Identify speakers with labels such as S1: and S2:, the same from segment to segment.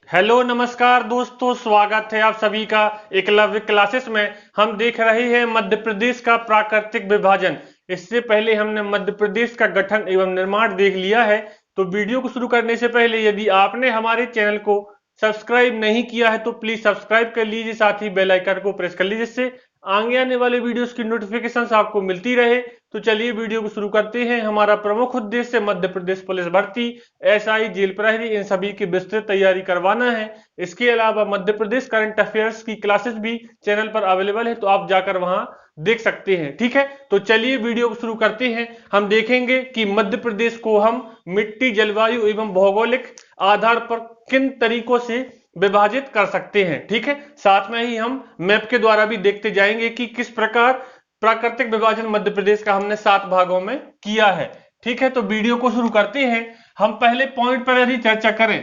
S1: Hello नमस्कार दोस्तों, स्वागत है आप सभी का एकलव्य क्लासेस में। हम देख रहे हैं मध्य प्रदेश का प्राकृतिक विभाजन। इससे पहले हमने मध्य प्रदेश का गठन एवं निर्माण देख लिया है। तो वीडियो को शुरू करने से पहले यदि आपने हमारे चैनल को सब्सक्राइब नहीं किया है तो प्लीज सब्सक्राइब कर लीजिए, साथ ही बेल आइकन को प्रेस कर लीजिए जिससे आगे आने वाले वीडियोस की नोटिफिकेशंस आपको मिलती रहे। तो चलिए वीडियो को शुरू करते हैं। हमारा प्रमुख उद्देश्य मध्य प्रदेश पुलिस भर्ती, एसआई, जेल प्रहरी, इन सभी की विस्तृत तैयारी करवाना है। इसके अलावा मध्य प्रदेश करंट अफेयर्स की क्लासेस भी चैनल पर अवेलेबल है, तो आप जाकर वहां देख सकते हैं। ठीक है, तो चलिए वीडियो को शुरू करते हैं। हम देखेंगे कि मध्य प्रदेश को हम मिट्टी, जलवायु एवं भौगोलिक आधार पर किन तरीकों से विभाजित कर सकते हैं। ठीक है, साथ में ही हम मैप के द्वारा भी देखते जाएंगे कि किस प्रकार प्राकृतिक विभाजन मध्य प्रदेश का हमने 7 भागों में किया है। ठीक है, तो वीडियो को शुरू करते हैं। हम पहले पॉइंट पर यदि चर्चा करें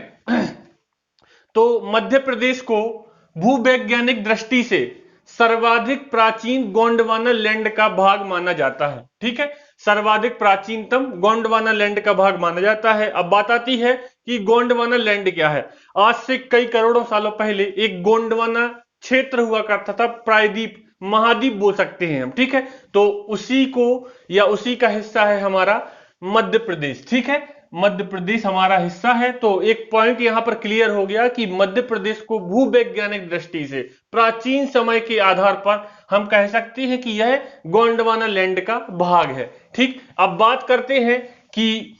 S1: तो मध्य प्रदेश को भूवैज्ञानिक दृष्टि से सर्वाधिक प्राचीन गोंडवाना लैंड का भाग माना जाता है। ठीक है, सर्वाधिक प्राचीनतम गोंडवाना लैंड का भाग माना जाता है। अब बात आती है कि गोंडवाना लैंड क्या है। आज से कई करोड़ों सालों पहले एक गोंडवाना क्षेत्र हुआ करता था, प्रायद्वीप, महाद्वीप बोल सकते हैं हम। ठीक है, तो उसी को या उसी का हिस्सा है हमारा मध्य प्रदेश। ठीक है, मध्य प्रदेश हमारा हिस्सा है। तो एक पॉइंट यहां पर क्लियर हो गया कि मध्य प्रदेश को भूवैज्ञानिक दृष्टि से प्राचीन समय के आधार पर हम कह सकते हैं कि यह गोंडवाना लैंड का भाग है। ठीक, अब बात करते हैं कि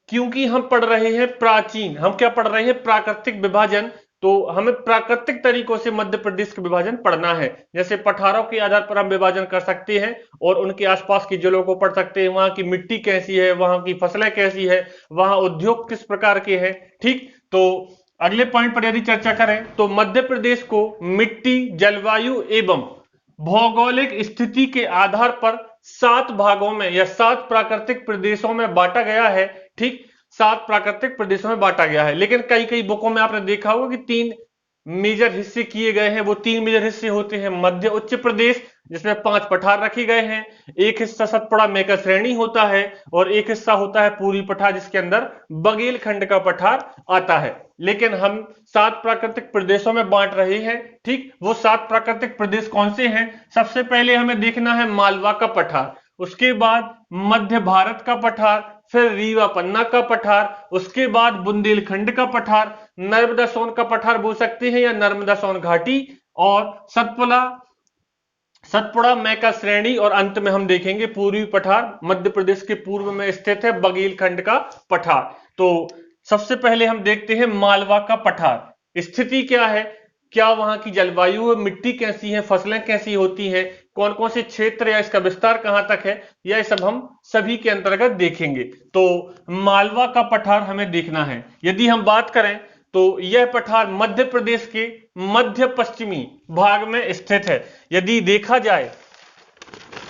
S1: क्योंकि हम पढ़ रहे हैं प्राचीन, हम क्या पढ़ रहे हैं, प्राकृतिक विभाजन, तो हमें प्राकृतिक तरीकों से मध्य प्रदेश का विभाजन पढ़ना है। जैसे पठारों के आधार पर हम विभाजन कर सकते हैं और उनके आसपास की जगहों को पढ़ सकते हैं, वहां की मिट्टी कैसी है, वहां की फसलें कैसी है, वहां उद्योग किस प्रकार के हैं। ठीक, तो अगले पॉइंट पर यदि चर्चा करें तो मध्य प्रदेश को मिट्टी, जलवायु एवं भौगोलिक स्थिति के आधार पर 7 भागों में या 7 प्राकृतिक प्रदेशों में बांटा गया है। ठीक, 7 प्राकृतिक प्रदेशों में बांटा गया है, लेकिन कई कई बुकों में आपने देखा होगा कि 3 मेजर हिस्से किए गए हैं। वो 3 मेजर हिस्से होते हैं मध्य उच्च प्रदेश, जिसमें 5 पठार रखे गए हैं, एक हिस्सा सतपुड़ा मेकर श्रेणी होता है और एक हिस्सा होता है पूर्वी पठार, जिसके अंदर बघेलखंड का पठार आता है। लेकिन हम 7 प्राकृतिक प्रदेशों में बांट रहे हैं। ठीक, वो 7 प्राकृतिक प्रदेश कौन से हैं? सबसे पहले हमें देखना है मालवा का पठार, उसके बाद मध्य भारत का पठार, फिर रीवा पन्ना का पठार, उसके बाद बुंदेलखंड का पठार, नर्मदा सोन का पठार बोल सकते हैं या नर्मदा सोन घाटी, और सतपुड़ा मैका श्रेणी, और अंत में हम देखेंगे पूर्वी पठार, मध्य प्रदेश के पूर्व में स्थित है बघेलखंड का पठार। तो सबसे पहले हम देखते हैं मालवा का पठार। स्थिति क्या है, क्या वहां की जलवायु, मिट्टी कैसी है, फसलें कैसी होती हैं, कौन कौन से क्षेत्र या इसका विस्तार कहां तक है, यह सब हम सभी के अंतर्गत देखेंगे। तो मालवा का पठार हमें देखना है। यदि हम बात करें तो यह पठार मध्य प्रदेश के मध्य पश्चिमी भाग में स्थित है। यदि देखा जाए,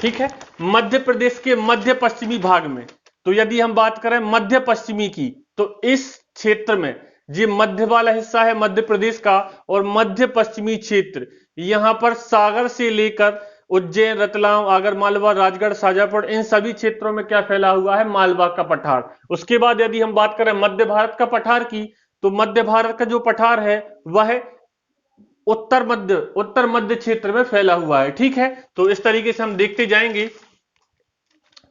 S1: ठीक है, मध्य प्रदेश के मध्य पश्चिमी भाग में, तो यदि हम बात करें मध्य पश्चिमी की, तो इस क्षेत्र में ये मध्य वाला हिस्सा है मध्य प्रदेश का, और मध्य पश्चिमी क्षेत्र यहां पर सागर से लेकर उज्जैन, रतलाम, आगरमालवा, राजगढ़, शाजापुर, इन सभी क्षेत्रों में क्या फैला हुआ है, मालवा का पठार। उसके बाद यदि हम बात करें मध्य भारत का पठार की, तो मध्य भारत का जो पठार है वह उत्तर मध्य क्षेत्र में फैला हुआ है। ठीक है, तो इस तरीके से हम देखते जाएंगे।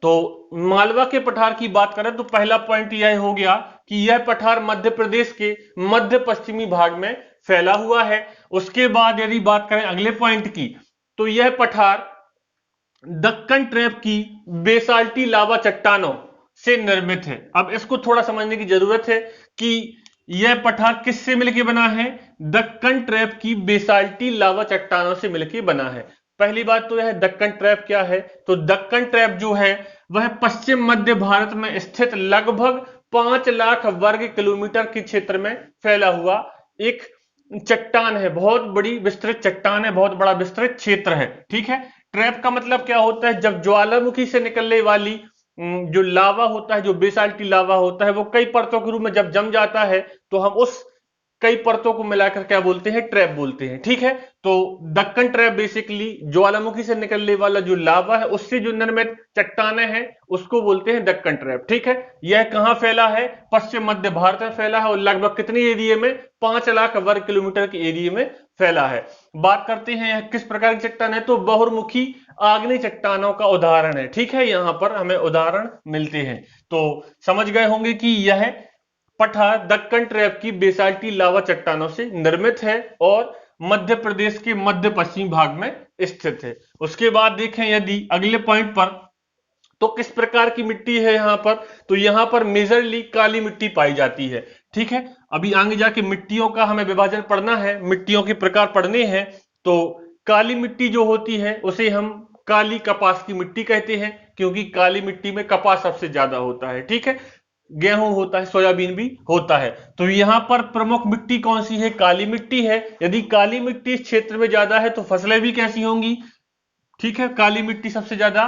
S1: तो मालवा के पठार की बात करें तो पहला पॉइंट यह हो गया कि यह पठार मध्य प्रदेश के मध्य पश्चिमी भाग में फैला हुआ है। उसके बाद यदि बात करें अगले पॉइंट की, तो यह पठार दक्कन ट्रैप की बेसाल्टी लावा चट्टानों से निर्मित है। अब इसको थोड़ा समझने की जरूरत है कि यह पठार किससे मिलकर बना है, दक्कन ट्रैप की बेसाल्टी लावा चट्टानों से मिलकर बना है। पहली बात तो यह दक्कन ट्रैप क्या है, तो दक्कन ट्रैप जो है वह पश्चिम मध्य भारत में स्थित लगभग 5 लाख वर्ग किलोमीटर के क्षेत्र में फैला हुआ एक चट्टान है, बहुत बड़ी विस्तृत चट्टान है, बहुत बड़ा विस्तृत क्षेत्र है। ठीक है, ट्रैप का मतलब क्या होता है, जब ज्वालामुखी से निकलने वाली जो लावा होता है, जो बेसाल्टी लावा होता है, वो कई परतों के रूप में जब जम जाता है तो हम उस कई परतों को मिलाकर क्या बोलते हैं, ट्रैप बोलते हैं। ठीक है, तो दक्कन ट्रैप बेसिकली ज्वालामुखी से निकलने वाला जो लावा है उससे जो निर्मित चट्टाने हैं उसको बोलते हैं दक्कन ट्रैप। ठीक है, यह कहां फैला है, पश्चिम मध्य भारत में फैला है और लगभग कितने एरिया में, 5 लाख वर्ग किलोमीटर के एरिया में फैला है। बात करते हैं यह किस प्रकार की चट्टान है, तो बहुमुखी आग्नेय चट्टानों का उदाहरण है। ठीक है, यहां पर हमें उदाहरण मिलते हैं। तो समझ गए होंगे कि यह पठार दक्कन ट्रैप की बेसाल्टी लावा चट्टानों से निर्मित है और मध्य प्रदेश के मध्य पश्चिमी भाग में स्थित है। उसके बाद देखें यदि अगले पॉइंट पर, तो किस प्रकार की मिट्टी है यहां पर, तो यहां पर मेजरली काली मिट्टी पाई जाती है। ठीक है, अभी आगे जाके मिट्टियों का हमें विभाजन पढ़ना है, मिट्टियों के प्रकार पढ़ने हैं। तो काली मिट्टी जो होती है उसे हम काली कपास की मिट्टी कहते हैं, क्योंकि काली मिट्टी में कपास सबसे ज्यादा होता है। ठीक है, गेहूं होता है, सोयाबीन भी होता है। तो यहां पर प्रमुख मिट्टी कौन सी है, काली मिट्टी है। यदि काली मिट्टी इस क्षेत्र में ज्यादा है तो फसलें भी कैसी होंगी, ठीक है, काली मिट्टी सबसे ज्यादा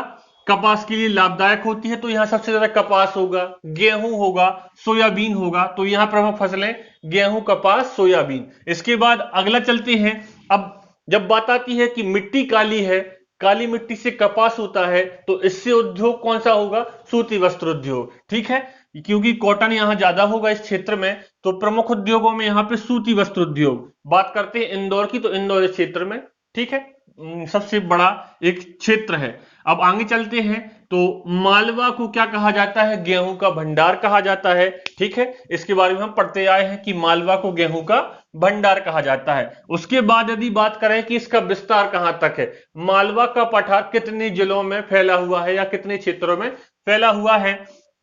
S1: कपास के लिए लाभदायक होती है, तो यहां सबसे ज्यादा कपास होगा, गेहूं होगा, सोयाबीन होगा। तो यहां प्रमुख फसलें गेहूं, कपास, सोयाबीन। इसके बाद अगला चलते हैं। अब जब बात आती है कि मिट्टी काली है, काली मिट्टी से कपास होता है, तो इससे उद्योग कौन सा होगा, सूती वस्त्र उद्योग। ठीक है, क्योंकि कॉटन यहां ज्यादा होगा इस क्षेत्र में, तो प्रमुख उद्योगों में यहां पे सूती वस्त्र उद्योग। बात करते हैं इंदौर की, तो इंदौर इस क्षेत्र में, ठीक है, सबसे बड़ा एक क्षेत्र है। अब आगे चलते हैं, तो मालवा को क्या कहा जाता है, गेहूं का भंडार कहा जाता है। ठीक है, इसके बारे में हम पढ़ते आए हैं कि मालवा को गेहूं का भंडार कहा जाता है। उसके बाद यदि बात करें कि इसका विस्तार कहां तक है, मालवा का पठार कितने जिलों में फैला हुआ है या कितने क्षेत्रों में फैला हुआ है,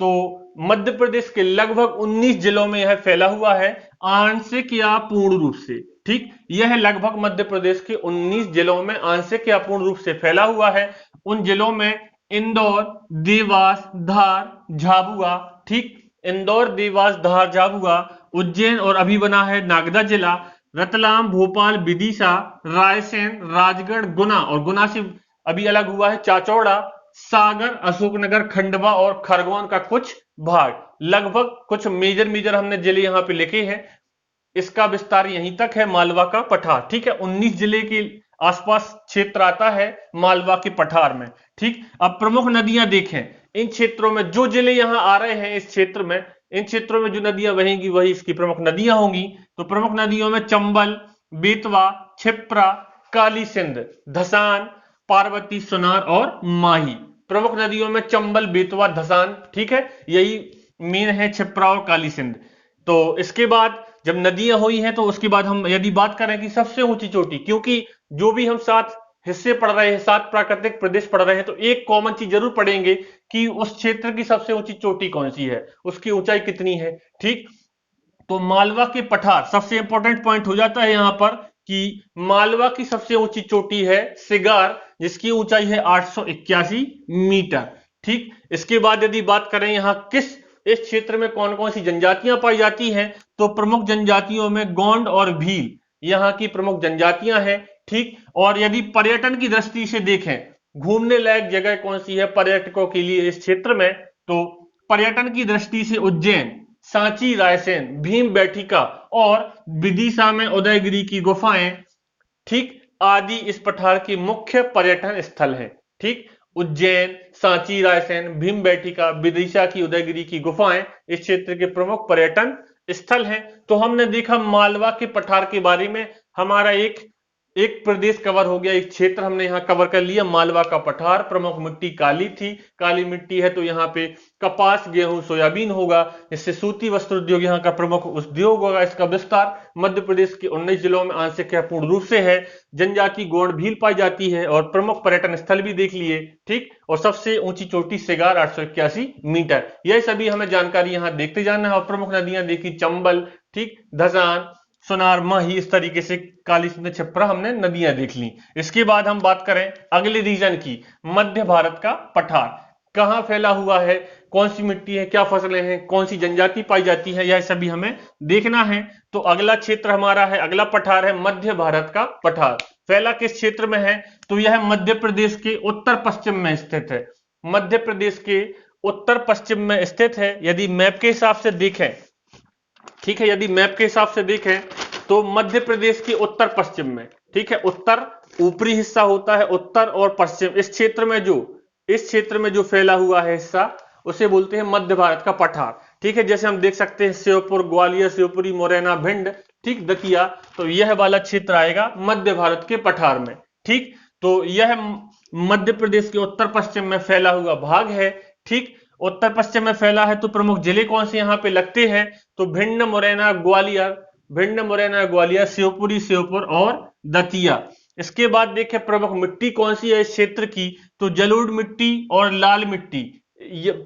S1: तो मध्य प्रदेश के लगभग 19 जिलों में यह फैला हुआ है, आंशिक या पूर्ण रूप से। ठीक, यह लगभग मध्य प्रदेश के 19 जिलों में आंशिक या पूर्ण रूप से फैला हुआ है। उन जिलों में इंदौर, देवास, धार, झाबुआ, ठीक, इंदौर, देवास, धार, झाबुआ, उज्जैन और अभी बना है नागदा जिला, रतलाम, भोपाल, विदिशा, रायसेन, राजगढ़, गुना, और गुना से अभी अलग हुआ है चाचौड़ा, सागर, अशोकनगर, खंडवा और खरगोन का कुछ भाग। लगभग कुछ मेजर हमने जिले यहां पे लिखे हैं। इसका विस्तार यहीं तक है, मालवा का पठार। ठीक है, 19 जिले के आसपास क्षेत्र आता है मालवा के पठार में। ठीक, अब प्रमुख नदियां देखें इन क्षेत्रों में, जो जिले यहां आ रहे हैं इस क्षेत्र में, इन क्षेत्रों में जो नदियां बहेंगी वही इसकी प्रमुख नदियां होंगी। तो प्रमुख नदियों में चंबल, बेतवा, क्षिप्रा, काली सिंध, धसान, पार्वती, सुनार और माही। प्रमुख नदियों में चंबल, बेतवा, धसान, ठीक है, यही मेन है, क्षिप्रा और काली सिंध। तो इसके बाद जब नदियां हुई हैं तो उसके बाद हम यदि बात करें कि सबसे ऊंची चोटी, क्योंकि जो भी हम 7 हिस्से पढ़ रहे हैं, 7 प्राकृतिक प्रदेश पढ़ रहे हैं, तो एक कॉमन चीज जरूर पढ़ेंगे कि उस क्षेत्र की सबसे ऊंची चोटी कौन सी है, उसकी ऊंचाई कितनी है। ठीक, तो मालवा के पठार सबसे इंपॉर्टेंट पॉइंट हो जाता है यहां पर कि मालवा की सबसे ऊंची चोटी है सिगार, जिसकी ऊंचाई है 881 मीटर। ठीक, इसके बाद यदि बात करें यहां किस इस क्षेत्र में कौन कौन सी जनजातियां पाई जाती हैं, तो प्रमुख जनजातियों में गोंड और भील यहां की प्रमुख जनजातियां हैं। ठीक, और यदि पर्यटन की दृष्टि से देखें, घूमने लायक जगह कौन सी है पर्यटकों के लिए इस क्षेत्र में, तो पर्यटन की दृष्टि से उज्जैन, सांची, रायसेन, भीम बैठिका और विदिशा में उदयगिरी की गुफाएं, ठीक, आदि इस पठार के मुख्य पर्यटन स्थल हैं। ठीक, उज्जैन, सांची, रायसेन, भीमबैठिका, विदिशा की उदयगिरी की गुफाएं इस क्षेत्र के प्रमुख पर्यटन स्थल हैं। तो हमने देखा मालवा के पठार के बारे में, हमारा एक प्रदेश कवर हो गया, एक क्षेत्र हमने यहां कवर कर लिया। मालवा का पठार, प्रमुख मिट्टी काली थी, काली मिट्टी है तो यहाँ पे कपास, गेहूं, सोयाबीन होगा। इससे सूती वस्त्र उद्योग यहाँ का प्रमुख उद्योग होगा। इसका विस्तार मध्य प्रदेश के 19 जिलों में आंशिक या पूर्ण रूप से है। जनजाति गोंड भील पाई जाती है और प्रमुख पर्यटन स्थल भी देख लिए। ठीक, और सबसे ऊंची चोटी सिगार 881 मीटर। यह सभी हमें जानकारी यहाँ देखते जाना है। और प्रमुख नदियां देखी चंबल, ठीक, धसान, सुनार, माही, इस तरीके से काली सिंध, क्षिप्रा हमने नदियां देख ली। इसके बाद हम बात करें अगले रीजन की, मध्य भारत का पठार कहां फैला हुआ है, कौन सी मिट्टी है, क्या फसलें हैं, कौन सी जनजाति पाई जाती है, यह सभी हमें देखना है। तो अगला क्षेत्र हमारा है, अगला पठार है मध्य भारत का पठार। फैला किस क्षेत्र में है, तो यह मध्य प्रदेश के उत्तर पश्चिम में स्थित है। मध्य प्रदेश के उत्तर पश्चिम में स्थित है। यदि मैप के हिसाब से देखें ठीक है, यदि मैप के हिसाब से देखें तो मध्य प्रदेश के उत्तर पश्चिम में, ठीक है, उत्तर ऊपरी हिस्सा होता है, उत्तर और पश्चिम इस क्षेत्र में जो फैला हुआ है हिस्सा उसे बोलते हैं मध्य भारत का पठार। ठीक है, जैसे हम देख सकते हैं श्योपुर, ग्वालियर, शिवपुरी, मुरैना, भिंड, ठीक, दतिया, तो यह वाला क्षेत्र आएगा मध्य भारत के पठार में। ठीक, तो यह मध्य प्रदेश के उत्तर पश्चिम में फैला हुआ भाग है। ठीक, उत्तर पश्चिम में फैला है तो प्रमुख जिले कौन से यहाँ पे लगते हैं, तो भिंड, मुरैना, ग्वालियर, शिवपुरी, श्योपुर और दतिया। इसके बाद देखें प्रमुख मिट्टी कौन सी है इस क्षेत्र की, तो जलोढ़ मिट्टी और लाल मिट्टी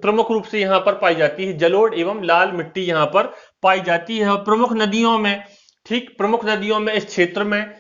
S1: प्रमुख रूप से यहां पर पाई जाती है। जलोढ़ एवं लाल मिट्टी यहां पर पाई जाती है। और प्रमुख नदियों में, ठीक, प्रमुख नदियों में इस क्षेत्र में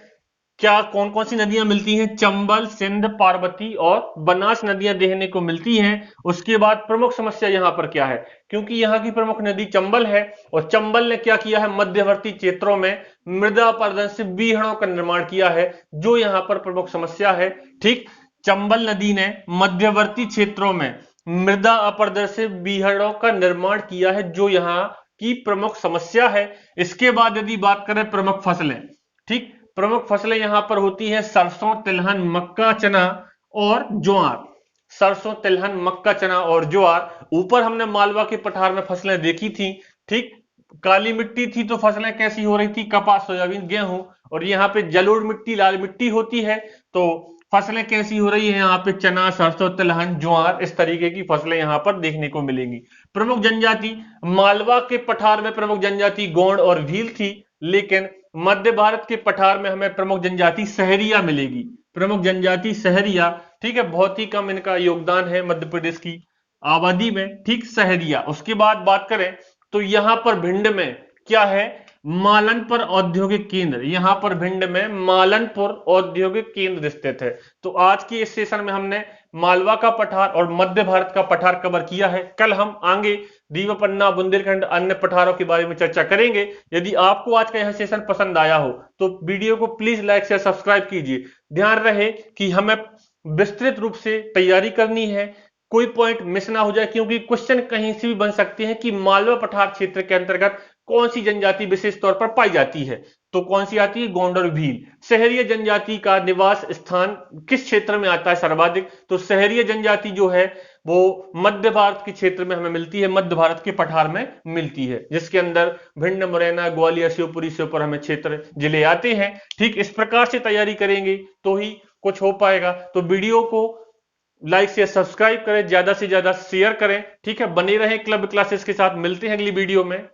S1: क्या कौन कौन सी नदियां मिलती हैं, चंबल, सिंध, पार्वती और बनास नदियां देखने को मिलती हैं। उसके बाद प्रमुख समस्या यहां पर क्या है, क्योंकि यहां की प्रमुख नदी चंबल है और चंबल ने क्या किया है, मध्यवर्ती क्षेत्रों में मृदा अपरदन से बीहड़ों का निर्माण किया है, जो यहां पर प्रमुख समस्या है। ठीक, चंबल नदी ने मध्यवर्ती क्षेत्रों में मृदा अपरदन से बीहड़ों का निर्माण किया है, जो यहाँ की प्रमुख समस्या है। इसके बाद यदि बात करें प्रमुख फसलें, ठीक, प्रमुख फसलें यहां पर होती है सरसों, तिलहन, मक्का, चना और ज्वार। सरसों, तिलहन, मक्का, चना और ज्वार। ऊपर हमने मालवा के पठार में फसलें देखी थी। ठीक, काली मिट्टी थी तो फसलें कैसी हो रही थी, कपास, सोयाबीन, गेहूं। और यहाँ पे जलोढ़ मिट्टी, लाल मिट्टी होती है तो फसलें कैसी हो रही है, यहाँ पे चना, सरसों, तिलहन, ज्वार, इस तरीके की फसलें यहाँ पर देखने को मिलेंगी। प्रमुख जनजाति, मालवा के पठार में प्रमुख जनजाति गोंड और भील थी, लेकिन मध्य भारत के पठार में हमें प्रमुख जनजाति सहरिया मिलेगी। प्रमुख जनजाति सहरिया, ठीक है, बहुत ही कम इनका योगदान है मध्य प्रदेश की आबादी में। ठीक, सहरिया। उसके बाद बात करें तो यहां पर भिंड में क्या है, मालनपुर औद्योगिक केंद्र। यहां पर भिंड में मालनपुर औद्योगिक केंद्र स्थित है। तो आज की इस सेशन में हमने मालवा का पठार और मध्य भारत का पठार कवर किया है। कल हम आगे दीव, पन्ना, बुंदेलखंड, अन्य पठारों के बारे में चर्चा करेंगे। यदि आपको आज का यह सेशन पसंद आया हो तो वीडियो को प्लीज लाइक शेयर सब्सक्राइब कीजिए। ध्यान रहे कि हमें विस्तृत रूप से तैयारी करनी है, कोई पॉइंट मिस ना हो जाए, क्योंकि क्वेश्चन कहीं से भी बन सकते हैं कि मालवा पठार क्षेत्र के अंतर्गत कौन सी जनजाति विशेष तौर पर पाई जाती है, तो कौन सी आती है, गोंड और भील। सहरिया जनजाति का निवास स्थान किस क्षेत्र में आता है सर्वाधिक, तो सहरिया जनजाति जो है वो मध्य भारत के क्षेत्र में हमें मिलती है, मध्य भारत के पठार में मिलती है, जिसके अंदर भिंड, मुरैना, ग्वालियर, शिवपुरी, श्योपुर हमें क्षेत्र जिले आते हैं। ठीक, इस प्रकार से तैयारी करेंगे तो ही कुछ हो पाएगा। तो वीडियो को लाइक से सब्सक्राइब करें, ज्यादा से ज्यादा शेयर करें। ठीक है, बने रहें क्लब क्लासेस के साथ। मिलते हैं अगली वीडियो में।